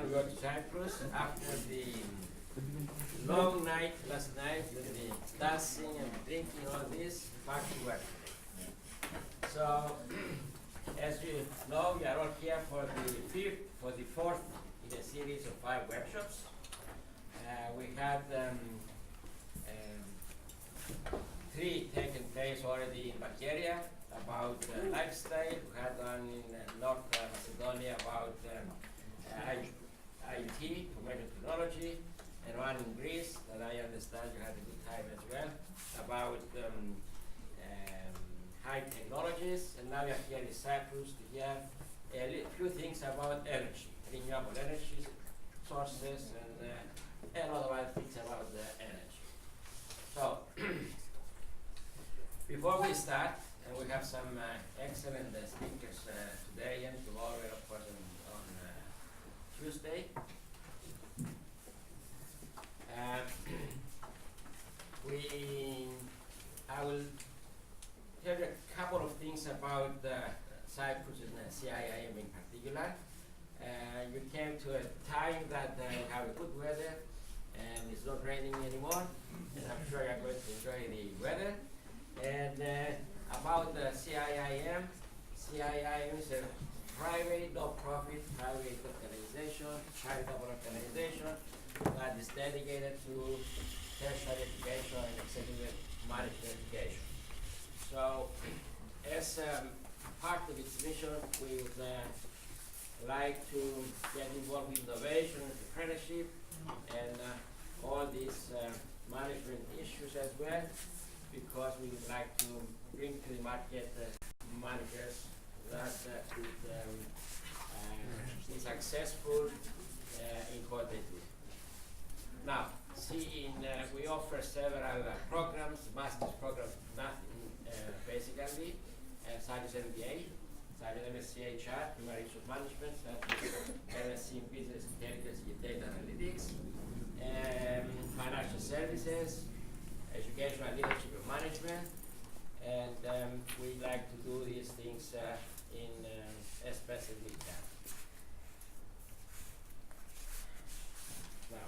to go to Cyprus after the long night last night with the dancing and drinking, all this, back to work. So, as you know, we are all here for the fourth in a series of 5 workshops. We had 3 taken place already in Bulgaria about lifestyle. We had one in North Macedonia about IT, information technology, and one in Greece that I understand you had a good time as well about high technologies. And now we are here in Cyprus to hear a few things about energy, renewable energy sources, and a lot of other things about the energy. So, before we start, and we have some excellent speakers today and tomorrow, and of course on Tuesday. I will tell you a couple of things about Cyprus and CIIM in particular. You came to a time that you have a good weather and it's not raining anymore, and I'm sure you're going to enjoy the weather. And about the CIIM, CIIM is a private, no-profit, private organization, charitable organization that is dedicated to tertiary education and executive management education. So, as part of its mission, we would like to get involved with innovation, entrepreneurship, and all these management issues as well, because we would like to bring to the market managers that could be successful in what they do. Now, we offer several programs, master's programs, basically, such as MBA, such as MSc HR, Human Resource Management, such as MSc in Business Intelligence and Data Analytics, Financial Services, Educational Leadership and Management, and we like to do these things as best as we can. Now,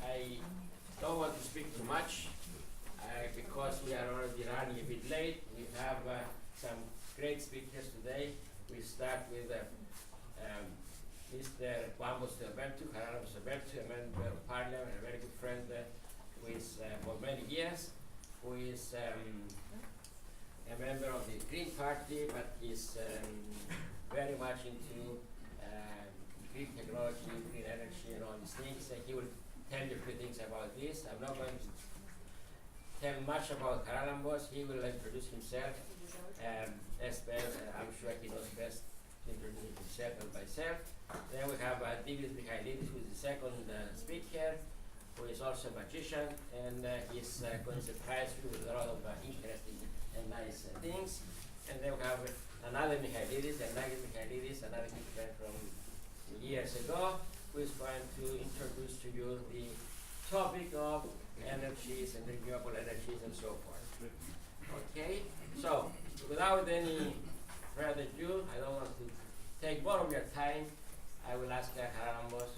I don't want to speak too much because we are already running a bit late. We have some great speakers today. We start with Mr. Bambos Alberto, Carlos Alberto, a member of Parliament, a very good friend who is for many years, who is a member of the Green Party, but is very much into green technology, green energy, and all these things. He will tell you a few things about this. I'm not going to tell much about Karalambos. He will introduce himself as best. I'm sure he knows best to introduce himself and myself. Then we have Takis Stylianides, who is the second speaker, who is also a magician, and he's going to surprise you with a lot of interesting and nice things. And then we have another Takis Stylianides, another good friend from years ago, who is going to introduce to you the topic of energies and renewable energies and so forth. Okay, so without any further ado, I don't want to take more of your time. I will ask Karalambos